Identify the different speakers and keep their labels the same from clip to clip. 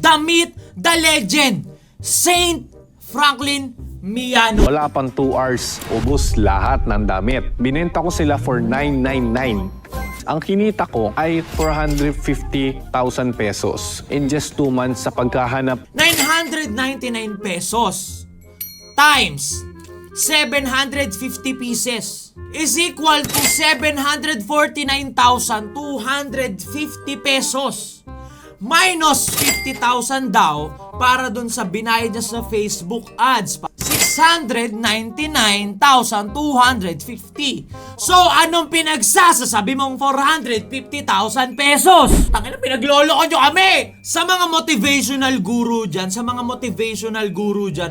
Speaker 1: the myth, the legend, Saint Franklin Miano.
Speaker 2: Wala pang 2 hours, ubos lahat ng damit. Binenta ko sila for 999. Ang kinita ko ay 450,000 pesos in just 2 months sa pagkahanap.
Speaker 1: 999 pesos times 750 pieces is equal to 749,250 pesos. Minus 50,000 daw para dun sa binayad niya sa Facebook ads. 699,250. So, anong pinagsasasabi mong 450,000 pesos? Tangina, pinagloloko nyo kami! Sa mga motivational guru dyan,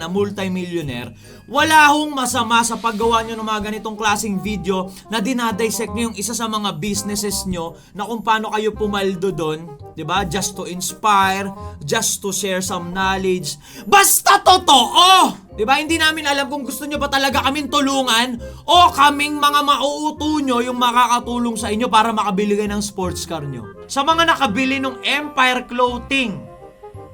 Speaker 1: na multimillionaire, wala hong masama sa paggawa nyo ng mga ganitong klaseng video na dinadissect nyo yung isa sa mga businesses nyo na kung paano kayo pumaldo doon, diba? Just to inspire, just to share some knowledge. Basta totoo! Diba? Hindi namin alam kung gusto nyo ba talaga kaming tulungan o kaming mga mauuto nyo yung makakatulong sa inyo para makabili kayo ng sports car nyo. Sa mga nakabili ng Empire Clothing,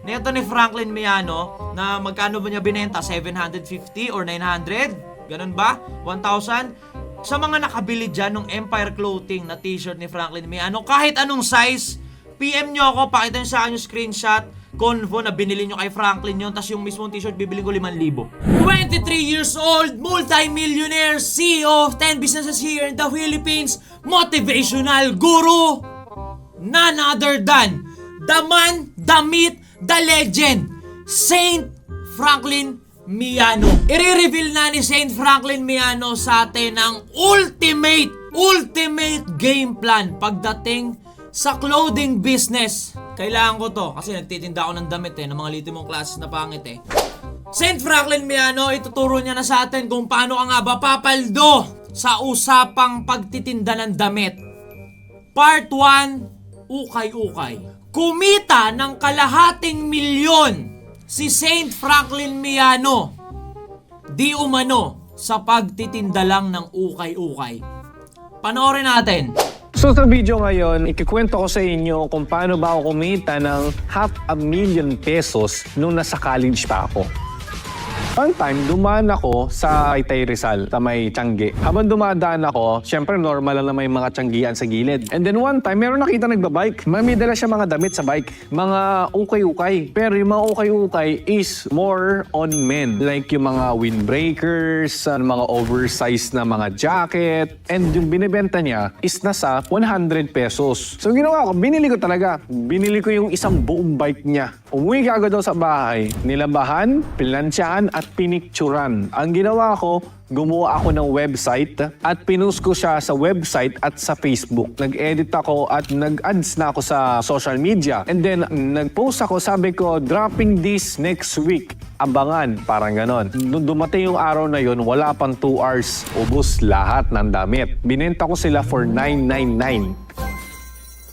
Speaker 1: neto ni Franklin Miano, na magkano ba niya binenta? 750 or 900? Ganun ba? 1,000? Sa mga nakabili dyan ng Empire Clothing na t-shirt ni Franklin Miano, kahit anong size, PM nyo ako, pakita nyo sa akin yung screenshot, convo na binili nyo kay Franklin yun, tas yung mismong t-shirt bibili ko 5,000. 23 years old, multi-millionaire, CEO of 10 businesses here in the Philippines, motivational guru, none other than the man, the myth, the legend, Saint Franklin Miano. I-reveal na ni Saint Franklin Miano sa atin ang ultimate game plan pagdating sa clothing business. Kailangan ko to kasi nagtitinda ako ng damit ng mga litimong classes na pangit Saint Franklin Miano, ituturo niya na sa atin kung paano ka nga ba papaldo sa usapang pagtitinda ng damit. Part 1, ukay-ukay. Kumita ng kalahating milyon si Saint Franklin Miano di umano sa pagtitinda lang ng ukay-ukay. Panoorin natin.
Speaker 2: So sa video ngayon, ikikwento ko sa inyo kung paano ba ako kumita ng 500,000 pesos nung nasa college pa ako. One time, dumaan ako sa Taytay Rizal, sa may Tiangge. Habang dumadaan ako, syempre normal lang na may mga tianggian sa gilid. And then one time, meron nakita nagbabike. May dala siya mga damit sa bike. Mga ukay-ukay. Pero yung mga ukay-ukay is more on men. Like yung mga windbreakers, mga oversized na mga jacket. And yung binibenta niya is nasa 100 pesos. So ginawa ko, binili ko talaga. Binili ko yung isang buong bike niya. Umuwi ka agad daw sa bahay, nilabahan, pinansyahan at pinicturan. Ang ginawa ko, gumawa ako ng website at pinost ko siya sa website at sa Facebook. Nag-edit ako at nag-ads na ako sa social media. And then, nag-post ako, sabi ko, dropping this next week. Abangan, parang ganon. Nung dumating yung araw na yun, wala pang 2 hours. Ubos lahat ng damit. Binenta ko sila for 999.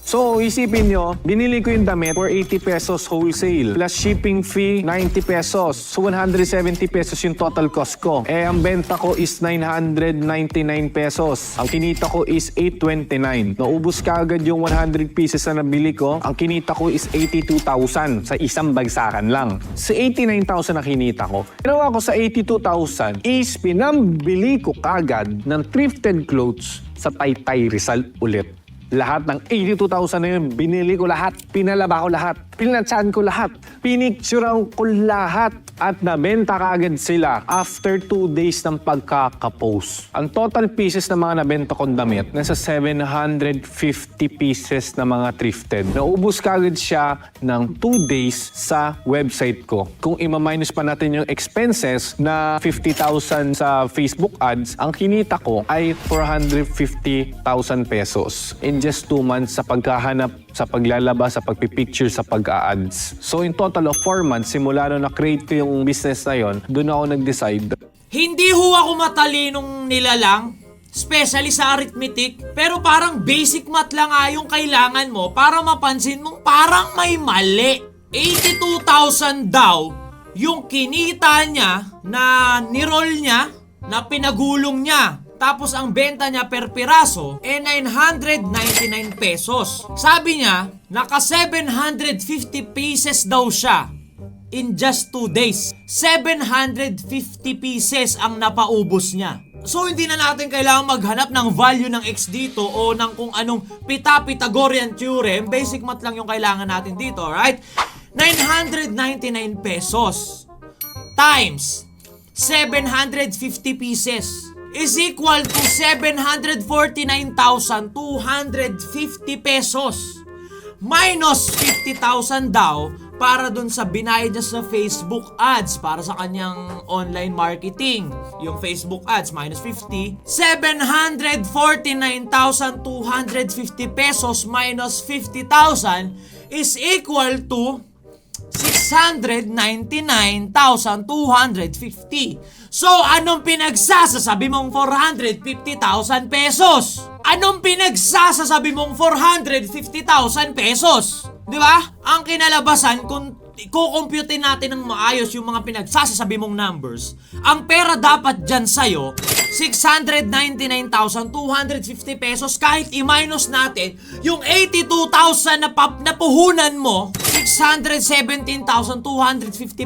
Speaker 2: So, isipin nyo, binili ko yung damit for 80 pesos wholesale. Plus shipping fee, 90 pesos. So, 170 pesos yung total cost ko. Ang benta ko is 999 pesos. Ang kinita ko is 829. Naubos ka agad yung 100 pieces na nabili ko. Ang kinita ko is 82,000 sa isang bagsakan lang. Sa 89,000 na kinita ko. Ginawa ko sa 82,000 is pinambili ko kagad ng thrifted clothes sa Taytay Rizal ulit. Lahat ng 82,000 na yun, binili ko lahat, pinalaba ko lahat, pinatsahan ko lahat, pinicturean ko lahat at nabenta kaagad sila after 2 days ng pagkakapost. Ang total pieces na mga nabenta kong damit, nasa 750 pieces na mga thrifted. Naubos kaagad siya ng 2 days sa website ko. Kung ima-minus pa natin yung expenses na 50,000 sa Facebook ads, ang kinita ko ay 450,000 pesos. In just 2 months sa pagkahanap, sa paglalaba, sa pagpipicture, sa pag-a-ads. So in total of 4 months, simula nung na-create ko yung business na yon, doon ako nag-decide.
Speaker 1: Hindi ho ako matalinong nilalang, especially sa arithmetic, pero parang basic math lang nga yung kailangan mo para mapansin mong parang may mali. 82,000 daw yung kinita niya na niroll niya, na pinagulong niya Tapos ang benta niya per piraso 999 pesos. Sabi niya, naka 750 pieces daw siya in just 2 days. 750 pieces ang napaubos niya. So hindi na natin kailangan maghanap ng value ng X dito o ng kung anong Pythagorean theorem. Basic math lang yung kailangan natin dito, alright? 999 pesos times 750 pieces is equal to 749,250 pesos minus 50,000 daw para dun sa binayad niya sa Facebook ads para sa kanyang online marketing. Yung Facebook ads minus 50, 749,250 pesos minus 50,000 is equal to 699,250. So, anong pinagsasasabi mong 450,000 pesos? Anong pinagsasasabi mong 450,000 pesos? Di ba? Ang kinalabasan, kung kukumputin natin ng maayos yung mga pinagsasasabi mong numbers, ang pera dapat dyan sa'yo, 699,250 pesos kahit i-minus natin yung 82,000 na puhunan mo, 617,250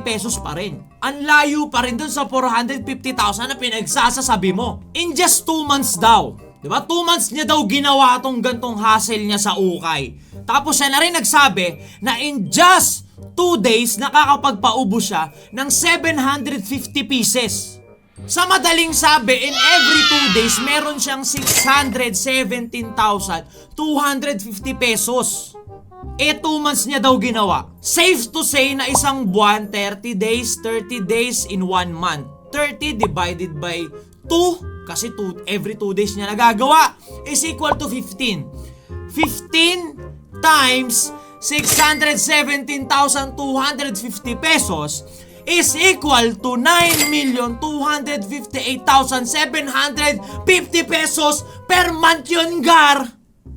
Speaker 1: pesos pa rin. Ang layo pa rin dun sa 450,000 na pinagsasasabi mo. In just 2 months daw. Diba? 2 months niya daw ginawa tong gantong hassle niya sa ukay. Tapos siya na rin nagsabi na in just 2 days nakakapagpaubos siya ng 750 pieces. Sa madaling sabi, in every 2 days, meron siyang 617,250 pesos. 2 months niya daw ginawa. Safe to say na isang buwan, 30 days in 1 month. 30 divided by 2, kasi every 2 days niya nagagawa, is equal to 15. 15 times 617,250 pesos is equal to 9,258,750 pesos per month yun, Gar.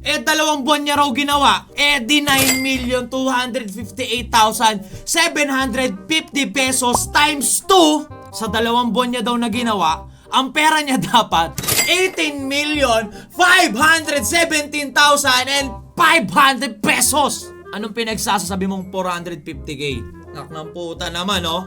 Speaker 1: 2 buwan niya raw ginawa. Di 9,258,750 pesos times 2 sa 2 buwan niya daw na ginawa. Ang pera niya dapat 18,517,500 pesos. Anong pinagsasabi mong 450k? Nak ng puta naman, oh.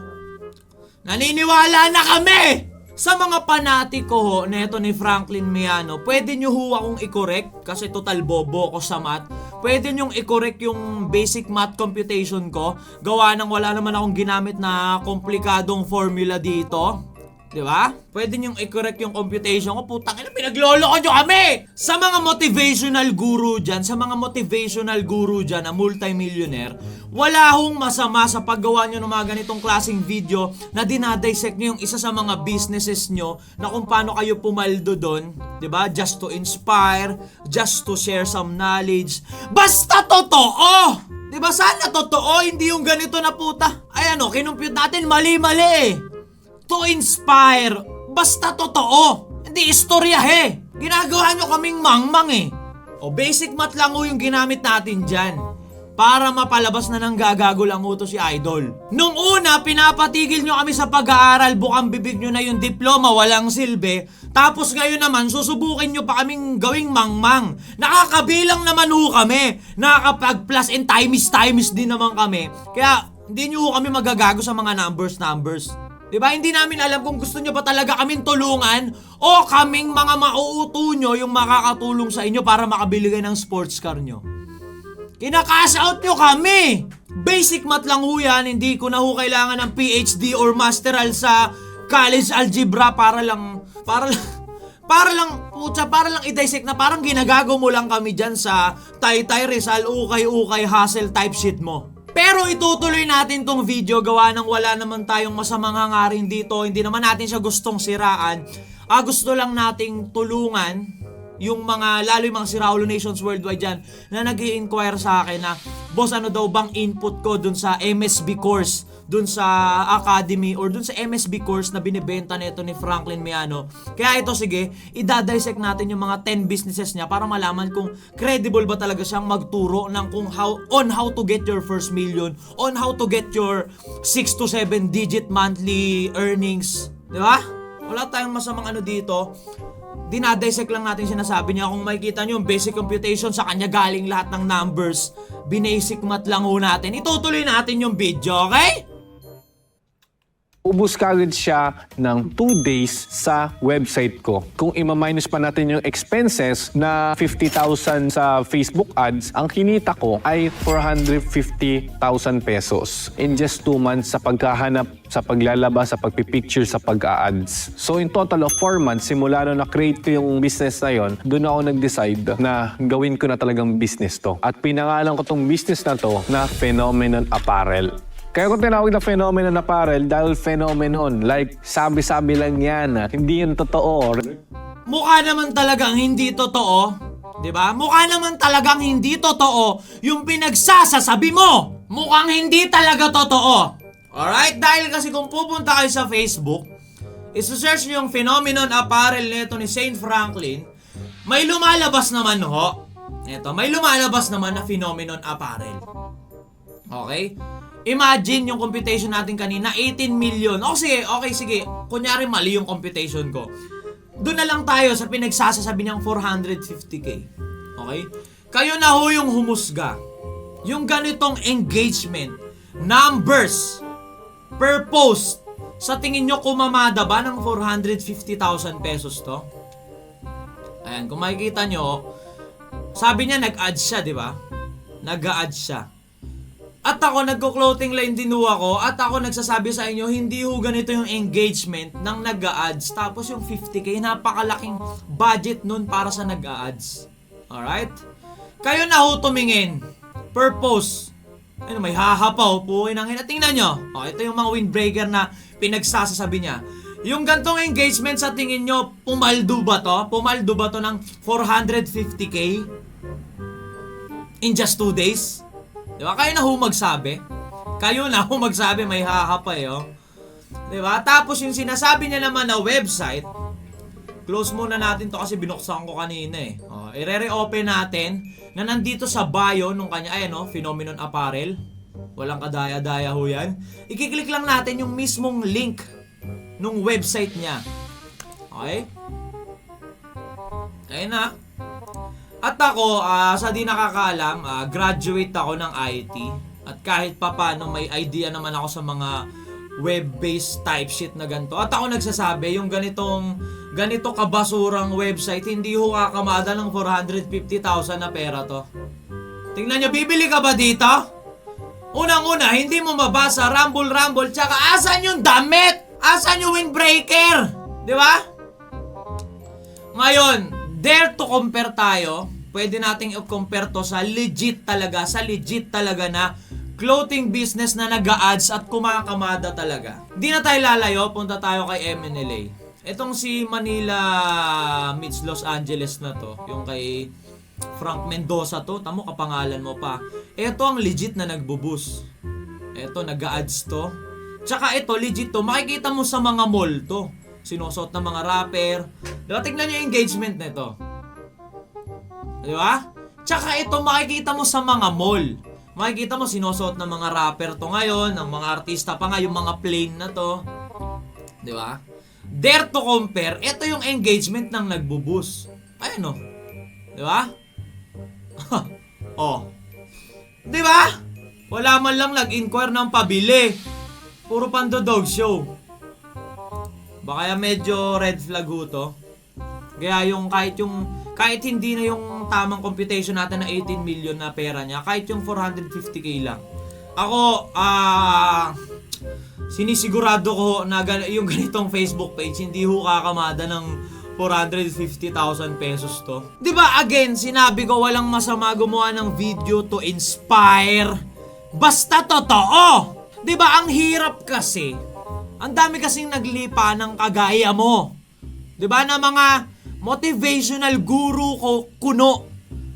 Speaker 1: Naniniwala na kami! Sa mga panatiko ho, neto ni Franklin Miano, pwede nyo ho akong i-correct kasi total bobo ko sa math. Pwede nyo i-correct yung basic math computation ko. Gawa nang wala naman akong ginamit na komplikadong formula dito. Diba? Pwede nyo i-correct yung computation ko. Putang ina, pinagloloko nyo kami! Sa mga motivational guru dyan, na multimillionaire, wala hong masama sa paggawa nyo ng mga ganitong klaseng video na dinadissect nyo yung isa sa mga businesses nyo na kung paano kayo pumaldo doon. Diba? Just to inspire, just to share some knowledge. Basta totoo! Diba? Sana totoo, hindi yung ganito na puta. Ay ano, kinumpute natin, mali-mali eh. To inspire. Basta totoo. Hindi istoryahe. Ginagawa nyo kaming mangmang eh. O basic math lang ho yung ginamit natin dyan. Para mapalabas na ng gagago lang ho to si Idol. Nung una, pinapatigil nyo kami sa pag-aaral, bukang bibig nyo na yung diploma, walang silbi. Tapos ngayon naman, susubukin nyo pa kaming gawing mangmang. Nakakabilang naman ho kami. Nakakapag-plus and times din naman kami. Kaya, hindi nyo ho kami magagago sa mga numbers. Diba? Hindi namin alam kung gusto nyo ba talaga kaming tulungan o kaming mga mauuto nyo yung makakatulong sa inyo para makabili kayo ng sports car nyo. Kinakash out nyo kami! Basic math lang ho yan, hindi ko na ho kailangan ng PhD or masteral sa college algebra para lang i-dissect na parang ginagago mo lang kami dyan sa Taytay Rizal, ukay-ukay, hustle type shit mo. Pero itutuloy natin tong video gawa nang wala naman tayong masamang hangarin dito. Hindi naman natin siya gustong siraan. Gusto lang nating tulungan yung mga, lalo yung mga Siraulo Nations worldwide dyan na nag-i-inquire sa akin na, boss, ano daw bang input ko dun sa MSB course, dun sa academy, or dun sa MSB course na binibenta nito ni Franklin Miano. Kaya ito, sige, idadissect natin yung mga 10 businesses niya para malaman kung credible ba talaga siyang magturo ng kung how to get your first million, on how to get your 6 to 7 digit monthly earnings. Di ba? Wala tayong masamang ano dito. dinadissect lang natin sinasabi niya. Kung makikita nyo yung basic computation, sa kanya galing lahat ng numbers. Binasic math lang ho natin. Itutuloy natin yung video, okay?
Speaker 2: Ubus kagad siya ng 2 days sa website ko. Kung ima-minus pa natin yung expenses na 50,000 sa Facebook ads, ang kinita ko ay 450,000 pesos in just 2 months sa paghahanap, sa paglalabas, sa pagpipicture, sa pag-a-ads. So in total of 4 months, simula nung na-create ko yung business na yon, doon ako nag-decide na gawin ko na talagang business to. At pinangalan ko tong business na to na Phenomenon Apparel. Kaya ko tinawag na Phenomenon Apparel dahil phenomenon. Like, sabi-sabi lang yan. Hindi yun totoo.
Speaker 1: Mukha naman talagang hindi totoo. 'Di ba? Mukha naman talagang hindi totoo yung pinagsasasabi mo. Mukhang hindi talaga totoo. Alright? Dahil kasi kung pupunta kayo sa Facebook, isi-search nyo yung Phenomenon Apparel nito ni Saint Franklin, may lumalabas naman ho. Ito, may lumalabas naman na Phenomenon Apparel. Okay? Imagine yung computation natin kanina, 18 million. O sige, okay, sige. Kunyari mali yung computation ko. Doon na lang tayo sa pinagsasasabi niyang 450k. Okay? Kayo na ho yung humusga. Yung ganitong engagement, numbers, per post, sa tingin nyo kumamada ba ng 450,000 pesos to? Ayan, kung makikita nyo, sabi niya nag-ads siya, di ba? Nag-ads siya. At ako, nagko-clothing line din ho ako, at ako nagsasabi sa inyo, hindi ho ganito yung engagement ng nag-a-ads. Tapos yung 50k, napakalaking budget nun para sa nag-a-ads. Alright? Kayo na ho tumingin. Per post. Ano, may hahapaw po. Tingnan nyo. O, ito yung mga windbreaker na pinagsasasabi niya. Yung gantong engagement sa tingin nyo, pumaldo ba to? Pumaldo ba to ng 450k? In just 2 days? Diba? Kayo na ho magsabi. Kayo na ho magsabi, may hahapay, oh. Diba? Tapos yung sinasabi niya naman na website, close muna natin to kasi binuksan ko kanina eh. Oh, i-re-open natin na nandito sa bio nung kanya, ayan oh, Phenomenon Apparel. Walang kadaya-daya ho yan. I-click lang natin yung mismong link nung website niya. Okay? Ayun na. At ako, sa di nakakaalam, graduate ako ng IT. At kahit papano may idea naman ako sa mga web-based type shit na ganito. At ako nagsasabi, yung ganito kabasurang website, hindi ho kakamada ng 450,000 na pera to. Tingnan nyo, bibili ka ba dito? Unang-una, hindi mo mabasa, rumble, tsaka asan yung damit? Asan yung windbreaker? Di ba? Ngayon, dare to compare tayo. Pwede nating i-compare to sa legit talaga na clothing business na nag-a-ads at kumakamada talaga. Hindi na tayo lalayo, punta tayo kay MNLA. Itong si Manila meets Los Angeles na to, yung kay Frank Mendoza to, tamo kapangalan mo pa. Ito ang legit na nagbubus. Ito, nag-a-ads to. Tsaka ito, legit to, makikita mo sa mga mall to. Sinusot ng mga rapper. Diba, tignan nyo yung engagement na ito. Diba? Tsaka ito, makikita mo sa mga mall. Makikita mo, sinusot ng mga rapper to ngayon, ng mga artista pa nga, yung mga plain na to. Diba? Dare to compare, ito yung engagement ng nagbubus. Ayan o. Diba? Oh. Diba? Wala man lang nag-inquire ng pabili. Puro pandodog show. Baka medyo red flag ho to. Kaya kahit hindi na yung tamang computation natin na 18 million na pera niya, kahit yung 450k lang. Ako, sinisigurado ko na yung ganitong Facebook page, hindi ho kakamada ng 450,000 pesos to. Diba, again, sinabi ko walang masama gumawa ng video to inspire. Basta totoo! Diba, ang hirap kasi. Ang dami kasing naglipa ng kagaya mo. Diba, na mga motivational guru ko kuno.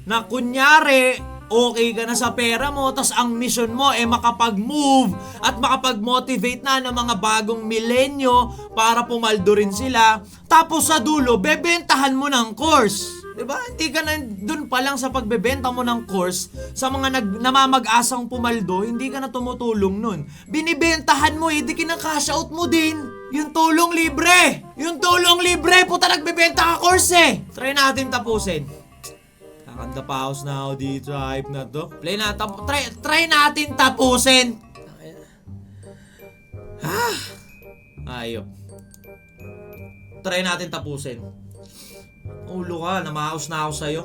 Speaker 1: Na kunyari, okay ka na sa pera mo, tas ang mission mo ay makapag-move at makapag-motivate na ng mga bagong milenyo para pumaldo rin sila. Tapos sa dulo, bebentahan mo ng course. Diba? Hindi ka na dun pa lang sa pagbebenta mo ng course sa mga namamag-asang pumaldo, hindi ka na tumutulong nun. Binibentahan mo di kinakash out mo din. Yung tulong libre! Yung tulong libre! Puta, nagbebenta ka course Try natin tapusin. Kakanda pa house na ako dito, hype na to. Try natin tapusin. Ayop. Try natin tapusin. Ulo ka, namahaos na ako sa'yo.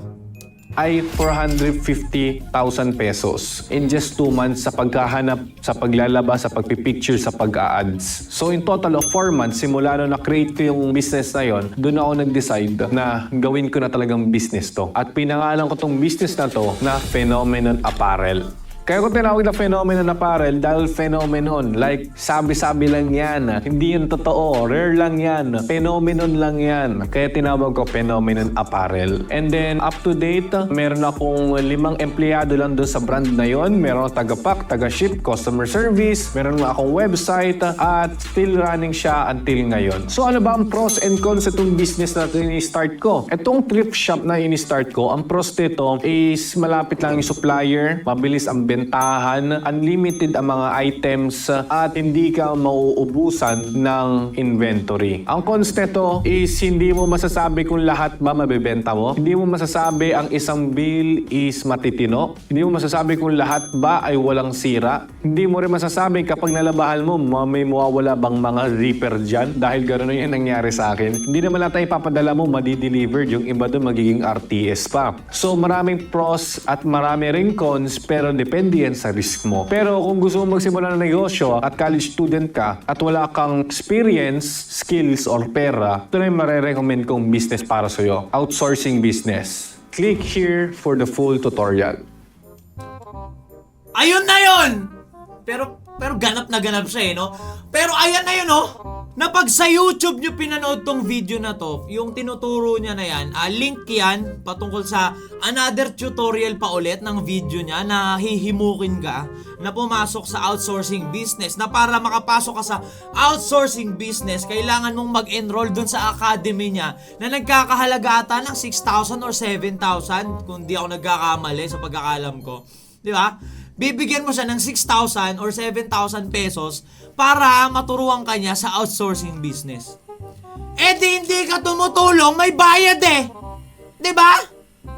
Speaker 2: Ay 450,000 pesos in just 2 months sa paghahanap, sa paglalabas, sa pagpipicture, sa pag-a-ads. So in total of 4 months, simula nung na-create ko yung business na yon, doon ako nag-decide na gawin ko na talagang business to. At pinangalan ko tong business na to na Phenomenon Apparel. Kaya ko tinawag na Phenomenon Apparel dahil phenomenon. Like, sabi-sabi lang yan. Hindi yun totoo. Rare lang yan. Phenomenon lang yan. Kaya tinawag ko Phenomenon Apparel. And then, up to date, meron akong 5 empleyado lang doon sa brand na yon. Meron akong taga-pack, taga-ship, customer service. Meron akong website. At still running siya until ngayon. So, ano ba ang pros and cons itong business na ini-start ko? Itong thrift shop na ini-start ko, ang pros nito is malapit lang yung supplier, mabilis ang bentahan, unlimited ang mga items at hindi ka mauubusan ng inventory. Ang cons nito is hindi mo masasabi kung lahat ba mabebenta mo. Hindi mo masasabi ang isang bill is matitino. Hindi mo masasabi kung lahat ba ay walang sira. Hindi mo rin masasabi kapag nalabahan mo may mawawala bang mga zipper dyan dahil gano'n yung nangyari sa akin. Hindi naman lahat ay ipapadala mo madi-delivered. Yung iba doon magiging RTS pa. So maraming pros at marami ring cons pero depende yan sa risk mo. Pero kung gusto mo magsimula ng negosyo at college student ka at wala kang experience, skills, or pera, ito na yung marirecommend kong business para sa'yo. Outsourcing business. Click here for the full tutorial.
Speaker 1: Ayun na yun! Pero ganap na ganap siya no? Pero ayan na yun na pag sa YouTube nyo pinanood tong video na to, yung tinuturo niya na yan, link yan patungkol sa another tutorial pa ulit ng video niya na hihimukin ka na pumasok sa outsourcing business. Na para makapasok ka sa outsourcing business, kailangan mong mag-enroll dun sa academy niya na nagkakahalaga ata ng 6,000 or 7,000 kung di ako nagkakamali sa pagkakalam ko. Di ba? Bibigyan mo siya ng 6,000 or 7,000 pesos para maturuan ka niya sa outsourcing business. Hindi ka tumutulong, may bayad Diba?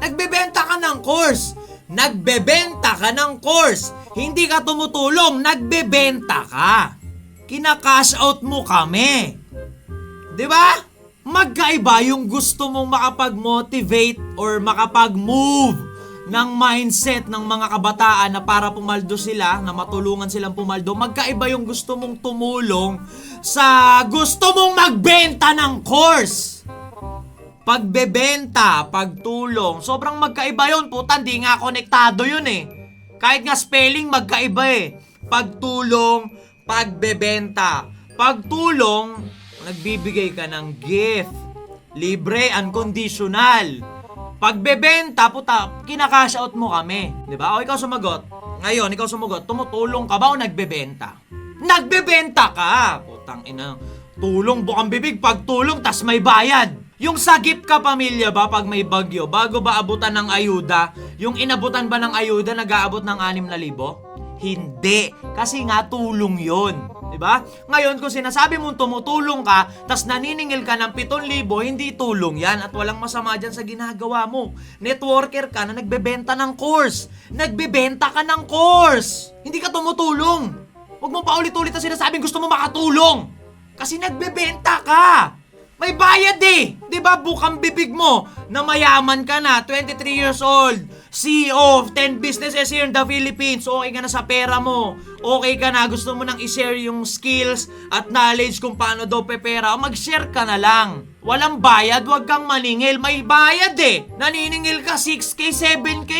Speaker 1: Nagbebenta ka ng course. Nagbebenta ka ng course. Hindi ka tumutulong, nagbebenta ka. Kina-cash out mo kami. Diba? Magkaiba yung gusto mong makapag-motivate or makapag-move ng mindset ng mga kabataan na para pumaldo sila, na matulungan silang pumaldo. Magkaiba yung gusto mong tumulong sa gusto mong magbenta ng course. Pagbebenta, pagtulong, sobrang magkaiba yun. Puta, di nga konektado yun Kahit nga spelling, magkaiba Pagtulong, pagbebenta. Pagtulong, nagbibigay ka ng gift. Libre, unconditional. Pagbebenta, puta, kinakash out mo kami. Diba? O ikaw sumagot. Ngayon, ikaw sumagot. Tumutulong ka ba o nagbebenta? Nagbebenta ka! Putang ina. Tulong, bukang bibig. Pagtulong, tas may bayad. Yung sagip ka pamilya ba pag may bagyo, bago ba abutan ng ayuda, yung inabutan ba ng ayuda nag-aabot ng 6,000? Hindi. Kasi nga tulong yon. Diba? Ngayon, kung sinasabi mong tumutulong ka, tas naniningil ka ng 7,000, hindi tulong yan at walang masama dyan sa ginagawa mo. Networker ka na nagbebenta ng course. Nagbebenta ka ng course. Hindi ka tumutulong. Huwag mo pa ulit-ulit na sinasabing gusto mo makatulong. Kasi nagbebenta ka. May bayad Diba? Bukang bibig mo na mayaman ka na, 23 years old, CEO of 10 businesses here in the Philippines, okay ka na sa pera mo, okay ka na, gusto mo nang i-share yung skills at knowledge kung paano daw pepera, mag-share ka na lang. Walang bayad, wag kang maningil. May bayad naniningil ka 6K, 7K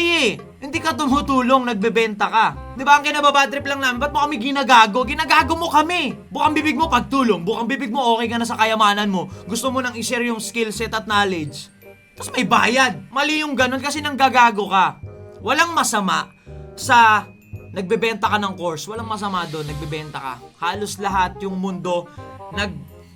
Speaker 1: Hindi ka tumutulong, nagbebenta ka. Di ba ang kinababadrip lang namin? Ba't mo kami ginagago? Ginagago mo kami. Bukang bibig mo pagtulong. Bukang bibig mo okay ka na sa kayamanan mo. Gusto mo nang i-share yung skill set at knowledge. Tapos may bayad. Mali yung ganun kasi nanggagago ka. Walang masama sa nagbebenta ka ng course. Walang masama doon, nagbebenta ka. Halos lahat yung mundo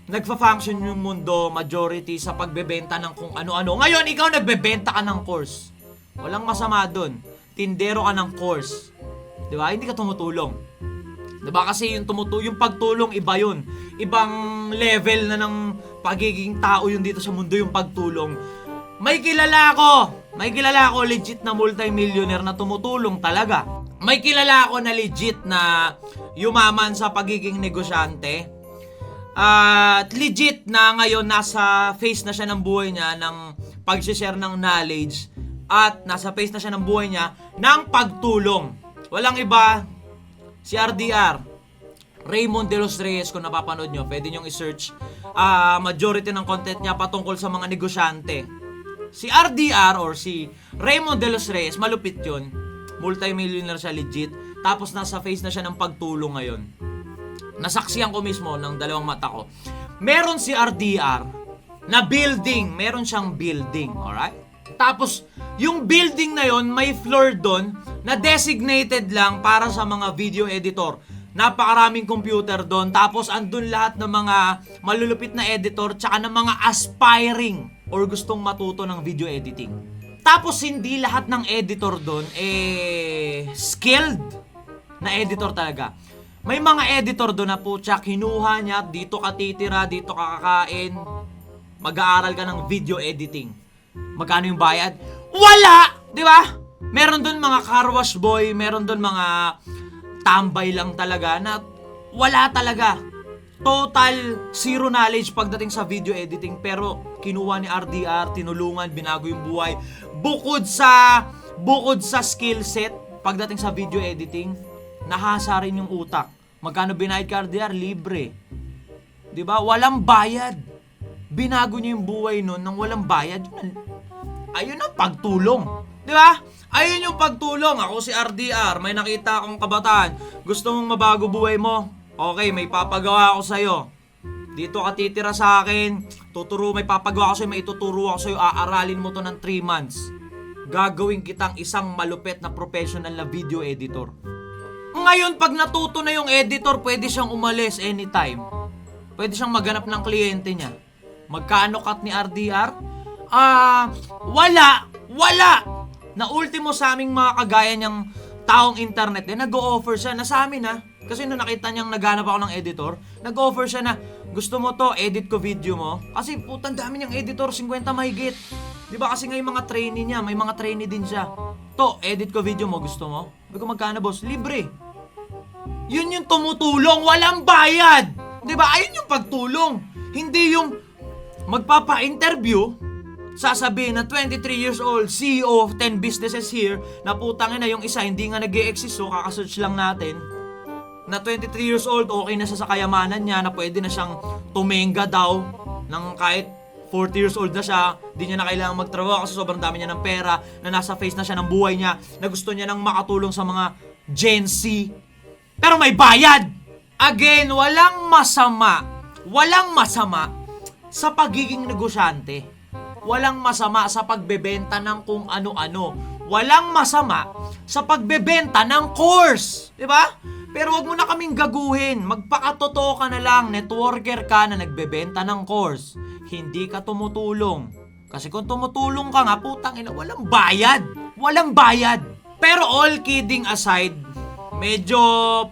Speaker 1: nagfa-function yung mundo, majority sa pagbebenta ng kung ano-ano. Ngayon, ikaw nagbebenta ka ng course. Walang masama dun. Tindero ka ng course. Di ba? Hindi ka tumutulong. Di ba? Kasi yung pagtulong, iba yun. Ibang level na ng pagiging tao yun dito sa mundo, yung pagtulong. May kilala ako legit na multimillionaire na tumutulong talaga. May kilala ako na legit na yumaman sa pagiging negosyante. At legit na ngayon nasa phase na siya ng buhay niya ng pag-share ng knowledge. At nasa phase na siya ng buhay niya ng pagtulong. Walang iba, si RDR. Raymond De Los Reyes, kung napapanood nyo, pwede nyong i-search. Majority ng content niya patungkol sa mga negosyante. Si RDR or si Raymond De Los Reyes, malupit yun. Multimillionaire siya legit. Tapos nasa phase na siya ng pagtulong ngayon. Nasaksihan ko mismo ng dalawang mata ko. Meron si RDR na building. Meron siyang building. Alright? Tapos, yung building na yon may floor doon na designated lang para sa mga video editor. Napakaraming computer doon. Tapos, andun lahat ng mga malulupit na editor tsaka ng mga aspiring or gustong matuto ng video editing. Tapos, hindi lahat ng editor doon skilled na editor talaga. May mga editor doon na putya, kinuha niya, dito ka titira, dito ka kakain, mag-aaral ka ng video editing. Magkano yung bayad? Wala! Di ba? Meron doon mga car wash boy, meron doon mga tambay lang talaga na wala talaga. Total zero knowledge pagdating sa video editing, pero kinuha ni RDR, tinulungan, binago yung buhay. Bukod sa skill set pagdating sa video editing, nahasa rin yung utak. Magkano binayad ka, RDR? Libre. Diba? Walang bayad. Binago niya yung buhay nun nang walang bayad. Ayun ang pagtulong. Diba? Ayun yung pagtulong. Ako si RDR, may nakita akong kabataan. Gusto mong mabago buhay mo? Okay, may papagawa ako sa'yo. Dito ka titira sa akin. May papagawa ako sa'yo, may ituturo ako sa'yo. Aaralin mo to ng 3 months. Gagawin kitang isang malupet na professional na video editor. Ngayon, pag natuto na yung editor, pwede siyang umalis anytime. Pwede siyang maghanap ng kliyente niya. Magkano cut ni RDR? Wala! Na ultimo sa aming mga kagaya niyang taong internet, nag-o-offer siya na sa amin ha. Kasi nung nakita niyang naghanap ako ng editor, nag-offer siya na, gusto mo to, edit ko video mo. Kasi putang dami niyang editor, 50 mahigit. Diba kasi nga yung mga trainee niya, may mga trainee din siya. To, edit ko video mo, gusto mo? Sabi ko, magkano boss? Libre. Yun yung tumutulong, walang bayad. Diba? Ayun yung pagtulong. Hindi yung magpapa-interview, sasabihin na 23 years old, CEO of 10 businesses here, na putangin na yung isa, hindi nga nag-e-exist, so kakasearch lang natin. Na 23 years old, okay na siya sa kayamanan niya, na pwede na siyang tumenga daw, ng kahit 40 years old na siya, di niya na kailangan magtrabaho kasi sobrang dami niya ng pera, na nasa phase na siya ng buhay niya, na gusto niya nang makatulong sa mga Gen Z. Pero may bayad! Again, walang masama sa pagiging negosyante. Walang masama sa pagbebenta ng kung ano-ano. Walang masama sa pagbebenta ng course. Diba? Pero wag mo na kaming gaguhin. Magpakatotoo ka na lang. Networker ka na nagbebenta ng course. Hindi ka tumutulong. Kasi kung tumutulong ka nga, putang ina, walang bayad. Walang bayad. Pero all kidding aside, medyo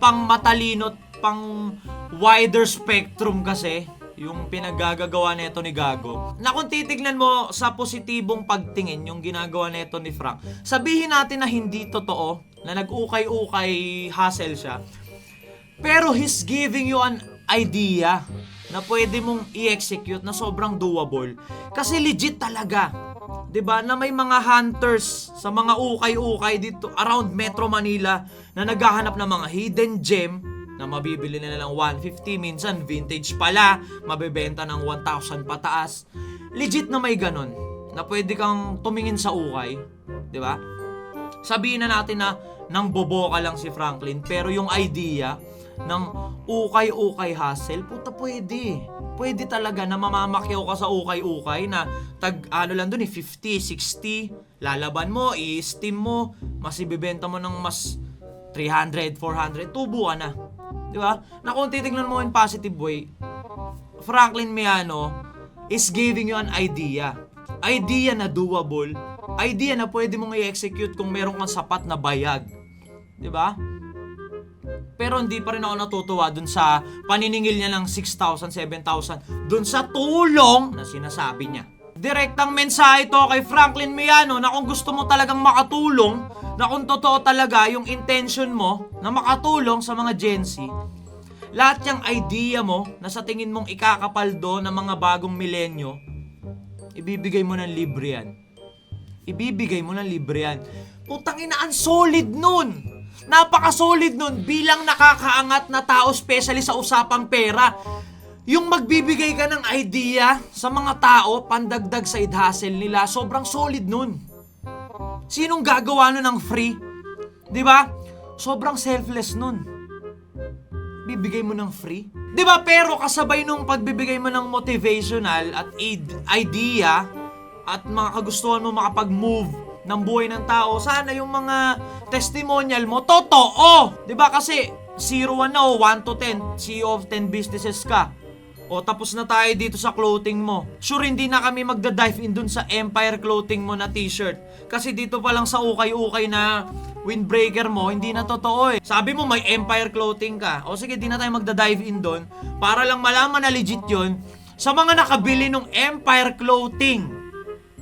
Speaker 1: pang matalino, pang wider spectrum kasi yung pinaggagawa nito ni Gago. Na kung titignan mo sa positibong pagtingin yung ginagawa nito ni Frank, sabihin natin na hindi totoo, na nag-ukay-ukay hustle siya. Pero he's giving you an idea na pwede mong i-execute na sobrang doable. Kasi legit talaga. 'Di ba? Na may mga hunters sa mga ukay-ukay dito around Metro Manila na naghahanap ng mga hidden gem na mabibili nila ng 150, minsan vintage pala, mabebenta ng 1,000 pataas. Legit na may ganon na pwede kang tumingin sa ukay, 'di ba? Sabihin na natin na nang bobo ka lang si Franklin, pero yung idea ng ukay-ukay hustle, puta pwede. Pwede talaga na mamamakyaw ka sa ukay-ukay na lang dun 50, 60, lalaban mo, i-steam mo, mas ibibenta mo ng mas 300, 400, tubo ka na. Di ba? Na kung titignan mo in positive way, Franklin Miano is giving you an idea. Idea na doable. Idea na pwede mong i-execute kung meron kang sapat na bayag. 'Di ba? Pero hindi pa rin ako natutuwa dun sa paniningil niya ng 6,000, 7,000 dun sa tulong na sinasabi niya. Direktang mensahe ito kay Franklin Miano na kung gusto mo talagang makatulong, na kung totoo talaga yung intention mo na makatulong sa mga Gen Z, lahat yung idea mo na sa tingin mong ikakapaldo ng mga bagong milenyo, ibibigay mo ng libre yan. Ibibigay mo ng libre yan. Putang ina, ang solid nun! Napaka-solid nun bilang nakakaangat na tao, especially sa usapang pera. Yung magbibigay ka ng idea sa mga tao, pandagdag sa side hustle nila, sobrang solid nun. Sinong gagawa nun ng free? Diba? Sobrang selfless nun. Bibigay mo ng free? Diba? Pero kasabay nung pagbibigay mo ng motivational at idea at mga kagustuhan mo makapag-move ng buhay ng tao, sana yung mga testimonial mo, totoo! Diba? Kasi 0-1 na o 1 to 10, CEO of 10 businesses ka. O tapos na tayo dito sa clothing mo. Sure, hindi na kami magda-dive in dun sa Empire Clothing mo na t-shirt. Kasi dito pa lang sa ukay-ukay na windbreaker mo, hindi na totoo eh. Sabi mo may Empire Clothing ka. O sige, di na tayo magda-dive in dun para lang malaman na legit yun sa mga nakabili ng Empire Clothing.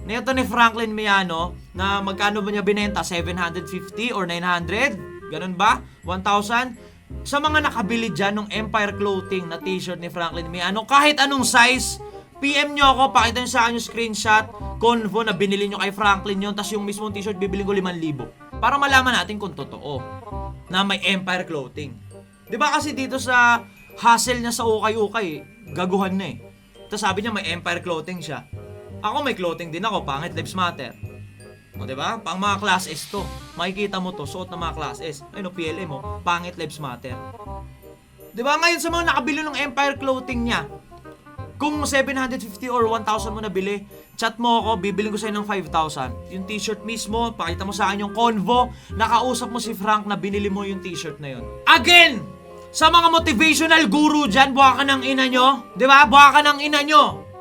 Speaker 1: Nito ni Franklin Miano, na magkano ba niya binenta? 750 or 900? Ganun ba? 1,000? Sa mga nakabili dyan ng Empire Clothing na t-shirt ni Franklin Miano, kahit anong size, PM nyo ako, pakita nyo sa akin yung screenshot, convo na binili nyo kay Franklin yun, tas yung mismong t-shirt bibili ko 5,000. Para malaman natin kung totoo na may Empire Clothing. Diba kasi dito sa hustle niya sa ukay-ukay, gaguhan na eh. Tapos sabi niya may Empire Clothing siya. Ako may clothing din ako, Pangit Lives Matter. O diba? Pang mga class S to. Makikita mo to, suot ng mga class S. Ayun o, PLM mo, Pangit Lives Matter. Diba? Ngayon sa mga nakabili ng Empire Clothing niya, kung 750 or 1,000 mo nabili, chat mo ako, bibiling ko sa'yo ng 5,000. Yung t-shirt mismo, pakita mo sa akin yung convo, nakausap mo si Frank na binili mo yung t-shirt na yun. Again! Sa mga motivational guru dyan, buha ka ng ina nyo. Diba? Buha ka ng ina nyo.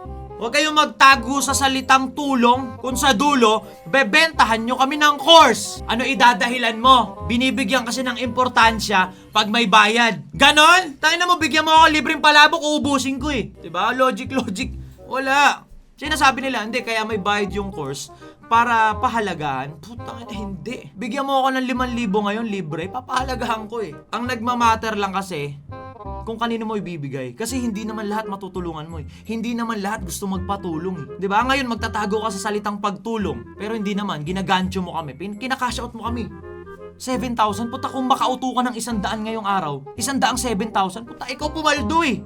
Speaker 1: Huwag kayong magtago sa salitang tulong kung sa dulo, bebentahan nyo kami ng course. Ano idadahilan mo? Binibigyan kasi ng importansya pag may bayad. Ganon? Tayo na mo, bigyan mo ako libreng palabok, uubusin ko eh. Diba? Logic. Wala. Sinasabi nila, hindi, kaya may bayad yung course para pahalagahan. Putang ina, hindi. Bigyan mo ako ng 5,000 ngayon, libre, papahalagahan ko eh. Ang nagmamatter lang kasi, kung kanino mo ibibigay. Kasi hindi naman lahat matutulungan mo eh. Hindi naman lahat gusto magpatulong eh. Diba? Ngayon magtatago ka sa salitang pagtulong. Pero hindi naman, ginagancho mo kami. Kinakash out mo kami. 7,000? Puta, kung makauto ka ng 100 ngayong araw, 100 7,000, puta, ikaw pumaldo eh.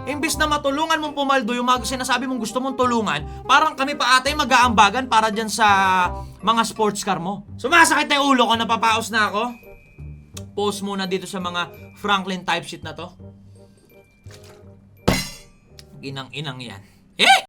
Speaker 1: Imbis na matulungan mong pumaldo yung mga sinasabi mong gusto mong tulungan, parang kami pa atay mag-aambagan para dyan sa mga sports car mo. Sumasakit na yung ulo ko, napapaos na ako. Post muna dito sa mga Franklin type sheet na to. Inang-inang yan. Eh!